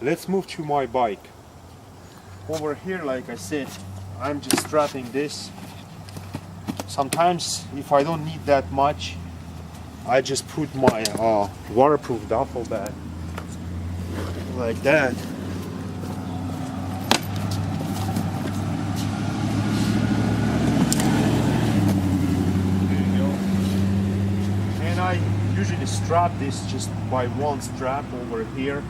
let's move to my bike. Over here, like I said, I'm just strapping this. Sometimes if I don't need that much, I just put my waterproof duffel bag like that. There you go. And I usually strap this just by one strap over here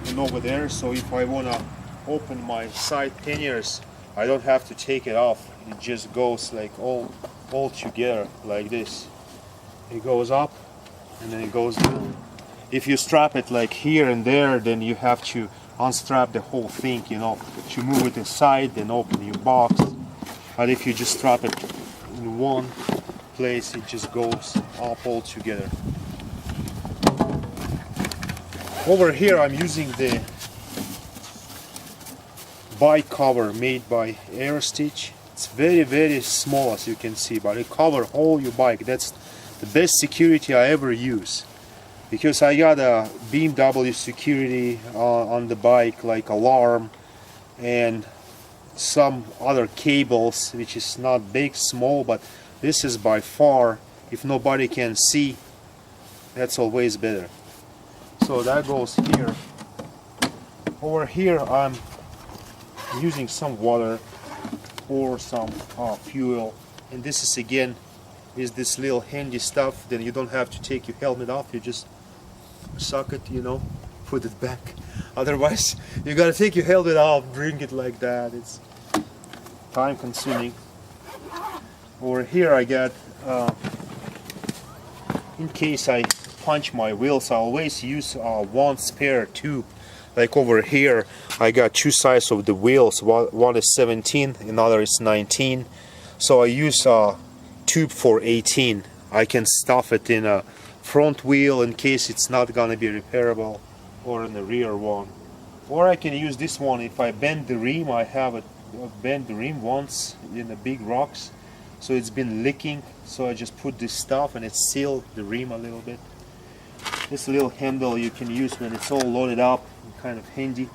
and over there, so if I want to open my side panniers, I don't have to take it off. It just goes like all together like this. It goes up and then it goes down. If you strap it like here and there, then you have to unstrap the whole thing, you know, to move it aside and open your box. But if you just strap it in one place, it just goes up all together. Over here I'm using the bike cover made by Aerostitch. It's very small, as you can see, but it covers all your bike. That's the best security I ever use, because I got a BMW security on the bike, like alarm and some other cables, which is not big, small, but this is by far, if nobody can see, that's always better. So that goes here. Over here I'm using some water or some fuel, and this is again is this little handy stuff. Then you don't have to take your helmet off, you just suck it, you know, put it back. Otherwise you gotta take your helmet off, drink it like that. It's time consuming. Over here I got in case I punch my wheels, I always use one spare tube. Like over here I got two sides of the wheels, one is 17, another is 19, so I use a tube for 18. I can stuff it in a front wheel in case it's not gonna be repairable, or in the rear one. Or I can use this one if I bend the rim. I have bent the rim once in the big rocks, so it's been leaking, so I just put this stuff and it sealed the rim a little bit. This little handle you can use when it's all loaded up, kind of handy.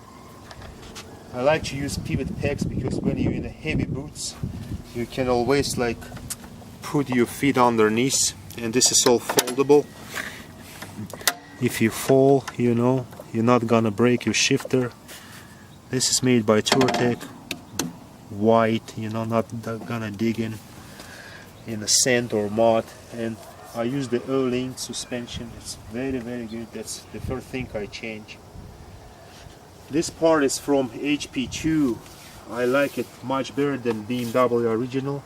I like to use pivot pegs because when you're in the heavy boots, you can always like put your feet underneath, and this is all foldable. If you fall, you know, you're not gonna break your shifter. This is made by Touratech, white, you know, not gonna dig in the sand or mud. And I use the O-Link suspension. It's very good. That's the first thing I change. This part is from HP2. I like it much better than BMW original,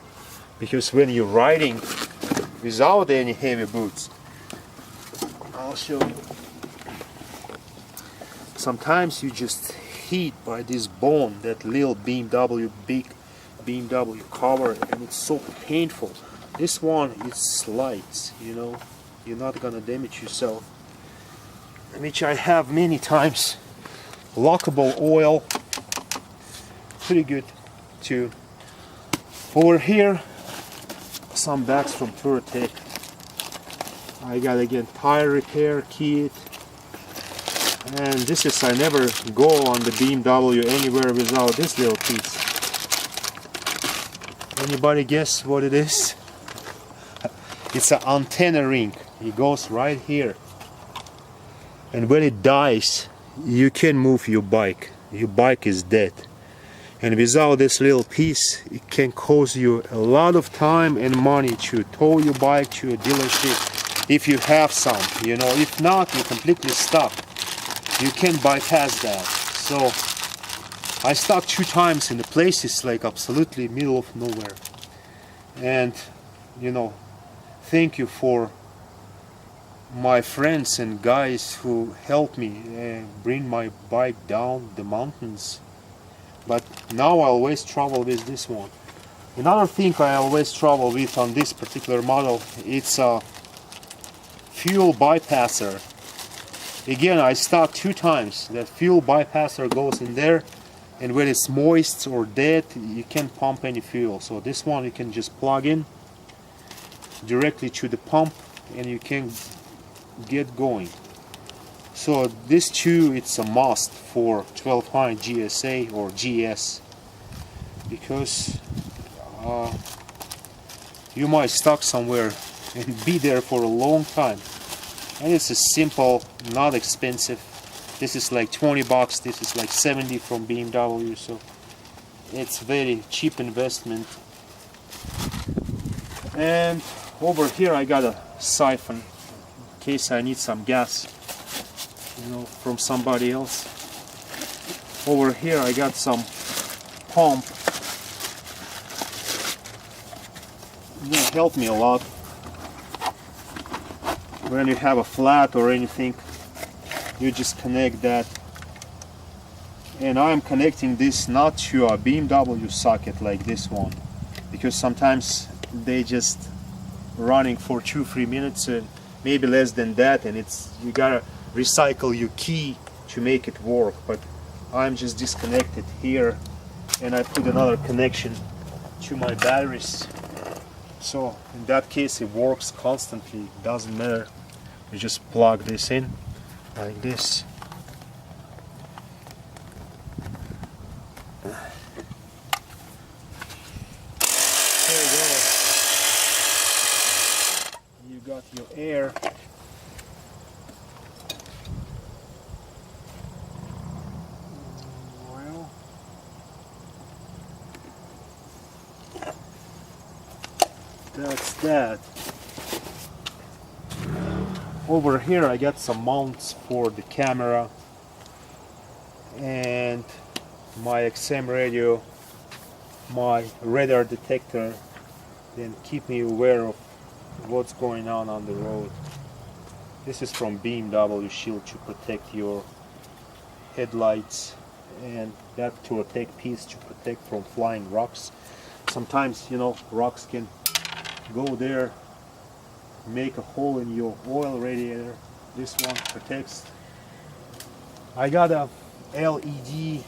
because when you're riding without any heavy boots, I'll show you. Sometimes you just hit by this bone, that little BMW, big BMW cover, and it's so painful. This one, it slides, you know, you're not gonna damage yourself, which I have many times. Lockable oil, pretty good too. Over here, some bags from Touratech. I got again tire repair kit, and this is, I never go on the BMW anywhere without this little piece. Anybody guess what it is? It's an antenna ring. It goes right here, and when it dies, you can move your bike. Your bike is dead, and without this little piece, it can cost you a lot of time and money to tow your bike to a dealership if you have some, you know. If not, you're completely stuck. You can bypass that. So I stopped 2 times in the places like absolutely middle of nowhere, and you know, thank you for my friends and guys who helped me bring my bike down the mountains. But now I always travel with this one. Another thing I always travel with on this particular model, it's a fuel bypasser. Again, I stopped 2 times. That fuel bypasser goes in there, and when it's moist or dead, you can't pump any fuel. So this one you can just plug in directly to the pump and you can get going. So this two, it's a must for 1200 GSA or GS, because you might stuck somewhere and be there for a long time. And it's a simple, not expensive. This is like 20 bucks, this is like 70 from BMW, so it's very cheap investment. And over here I got a siphon in case I need some gas, you know, from somebody else. Over here I got some pump. It helped me a lot when you have a flat or anything. You just connect that, and I'm connecting this not to a BMW socket like this one, because sometimes they just running for 2-3 minutes, maybe less than that, and it's, you gotta recycle your key to make it work. But I'm just disconnected here, and I put another connection to my batteries, so in that case it works constantly. It doesn't matter, you just plug this in like this. There you go. You got your air. Well, that's that. Over here I got some mounts for the camera and my XM radio, my radar detector, then keep me aware of what's going on the road. This is from BMW Shield to protect your headlights, and that to protect piece to protect from flying rocks. Sometimes, you know, rocks can go there, make a hole in your oil radiator. This one protects. I got a LED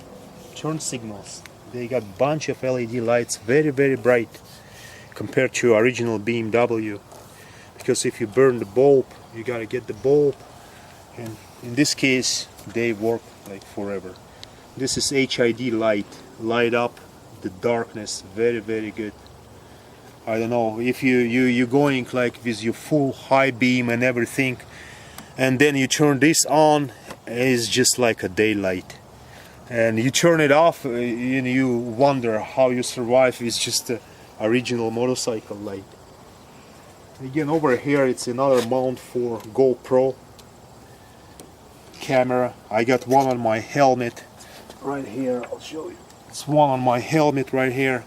turn signals. They got bunch of LED lights, very bright compared to original BMW, because if you burn the bulb, you gotta get the bulb, and in this case they work like forever. This is HID light up the darkness, very good. I don't know if you're going like with your full high beam and everything, and then you turn this on, it's just like a daylight, and you turn it off and you wonder how you survive. It's just the original motorcycle light. Again, over here it's another mount for GoPro camera. I got one on my helmet right here. I'll show you. It's one on my helmet right here,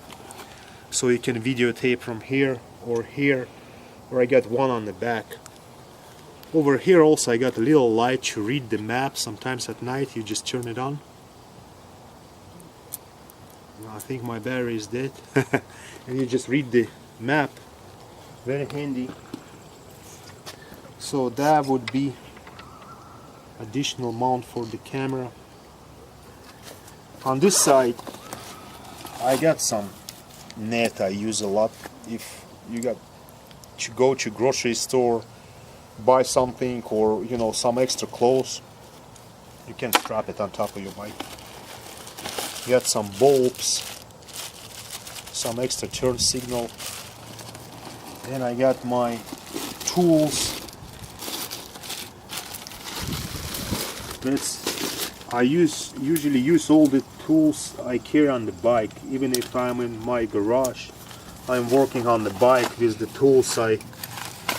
so you can videotape from here, or I got one on the back. Over here also I got a little light to read the map. Sometimes at night you just turn it on. I think my battery is dead. And you just read the map. Very handy. So that would be additional mount for the camera. On this side I got some net I use a lot. If you got to go to grocery store, buy something, or you know, some extra clothes, you can strap it on top of your bike. You got some bulbs, some extra turn signal. Then I got my tools. I usually use all the tools I carry on the bike. Even if I'm in my garage, I'm working on the bike with the tools I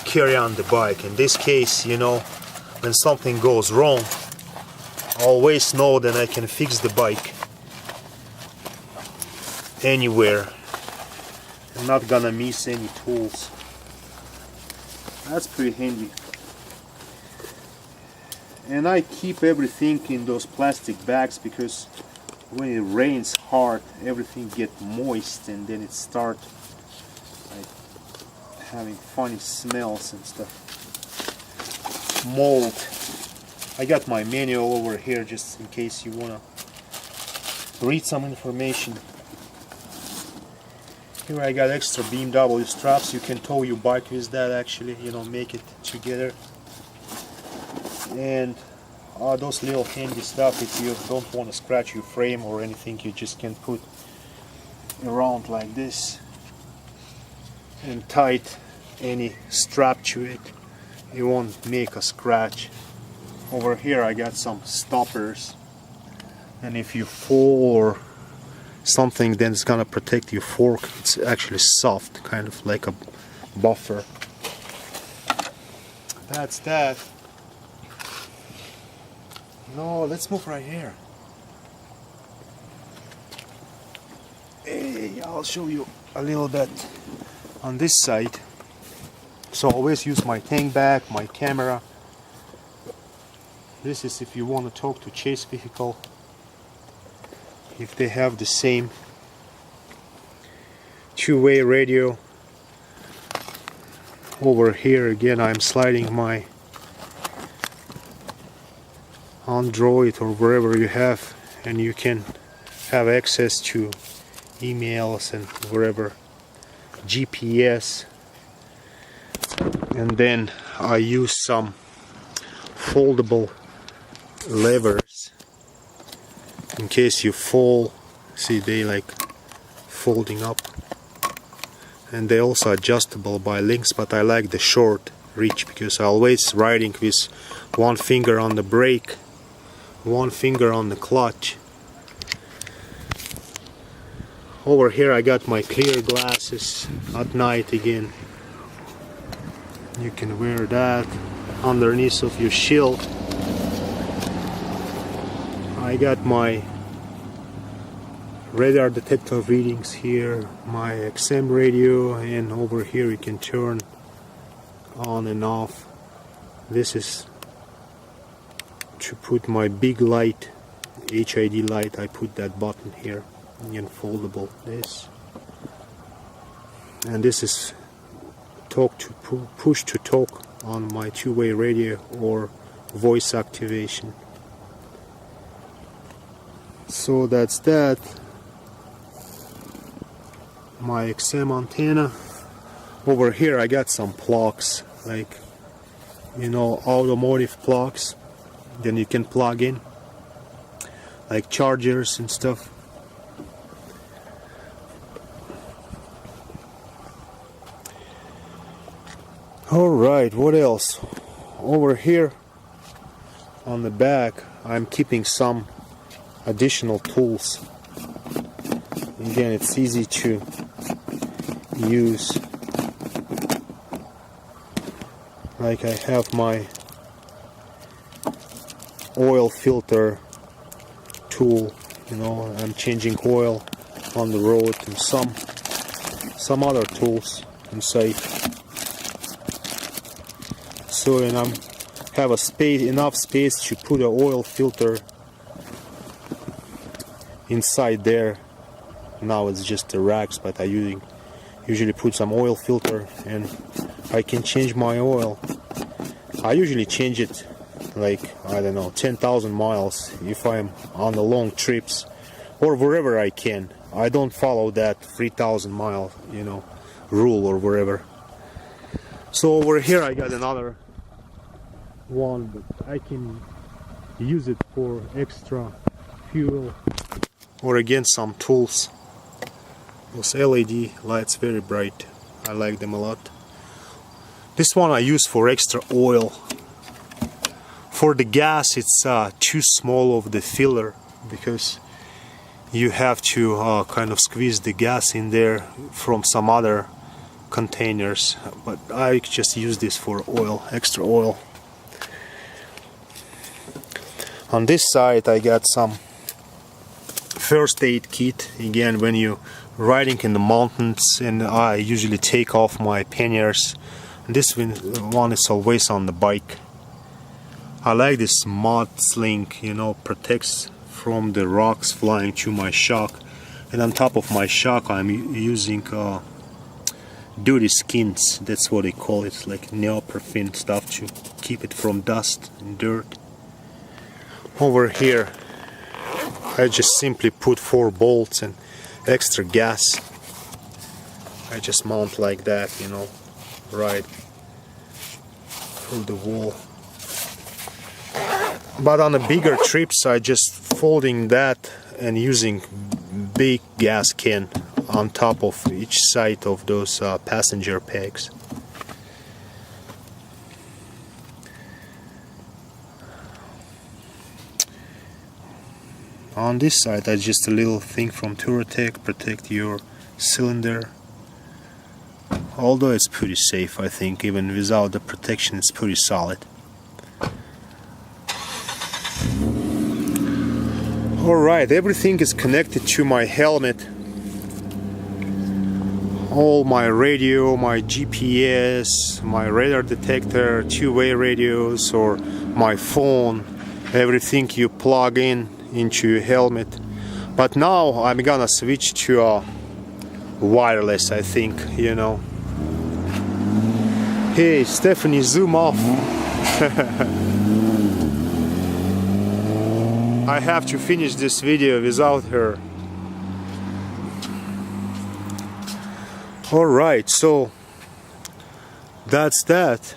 carry on the bike. In this case, you know, when something goes wrong, I always know that I can fix the bike anywhere. I'm not gonna miss any tools. That's pretty handy. And I keep everything in those plastic bags, because when it rains hard, everything gets moist, and then it starts like having funny smells and stuff. Mold. I got my manual over here just in case you wanna read some information. Here I got extra BMW straps. You can tow your bike with that, actually, you know, make it together. And those little handy stuff. If you don't want to scratch your frame or anything, you just can put around like this and tight any strap to it. It won't make a scratch. Over here I got some stoppers, and if you fall or something, then it's gonna protect your fork. It's actually soft, kind of like a buffer. That's that. No, let's move right here. Hey, I'll show you a little bit on this side. So always use my tank bag, my camera. This is if you want to talk to chase vehicle, if they have the same two-way radio. Over here again I'm sliding my Android or wherever you have, and you can have access to emails and wherever, GPS. And then I use some foldable levers in case you fall. See, they like folding up, and they also adjustable by links, but I like the short reach because I always riding with one finger on the brake, one finger on the clutch. Over here I got my clear glasses at night again. You can wear that underneath of your shield. I got my radar detector readings here, my XM radio, and over here you can turn on and off. This is to put my big light, HID light. I put that button here, and foldable this. And this is talk to push to talk on my two-way radio or voice activation. So that's that. My XM antenna. Over here I got some plugs, like, you know, automotive plugs. Then you can plug in like chargers and stuff. Alright, what else? Over here on the back I'm keeping some additional tools. Again, it's easy to use. Like I have my oil filter tool, you know, I'm changing oil on the road, and some other tools inside. So, and I'm have enough space to put an oil filter inside there. Now it's just the racks, but I usually put some oil filter, and I can change my oil. I usually change it like, I don't know, 10,000 miles if I'm on the long trips or wherever I can. I don't follow that 3,000 mile, you know, rule or wherever. So over here I got another one, but I can use it for extra fuel or again some tools. Those LED lights, very bright. I like them a lot. This one I use for extra oil. For the gas it's too small of the filler because you have to kind of squeeze the gas in there from some other containers, but I just use this for oil, extra oil. On this side I got some first aid kit. Again, when you riding in the mountains, and I usually take off my panniers. This one is always on the bike. I like this mud sling, you know, protects from the rocks flying to my shock. And on top of my shock I'm using duty skins, that's what they call it, like neoprene stuff to keep it from dust and dirt. Over here I just simply put 4 bolts and extra gas. I just mount like that, you know, right through the wall. But on the bigger trips I just folding that and using big gas can on top of each side of those passenger pegs. On this side, that's just a little thing from Touratech, protect your cylinder. Although it's pretty safe, I think, even without the protection, it's pretty solid. Alright, everything is connected to my helmet. All my radio, my GPS, my radar detector, two-way radios, or my phone, everything you plug in into your helmet. But now I'm gonna switch to wireless, I think, you know. Hey Stephanie, zoom off. I have to finish this video without her. Alright, so that's that.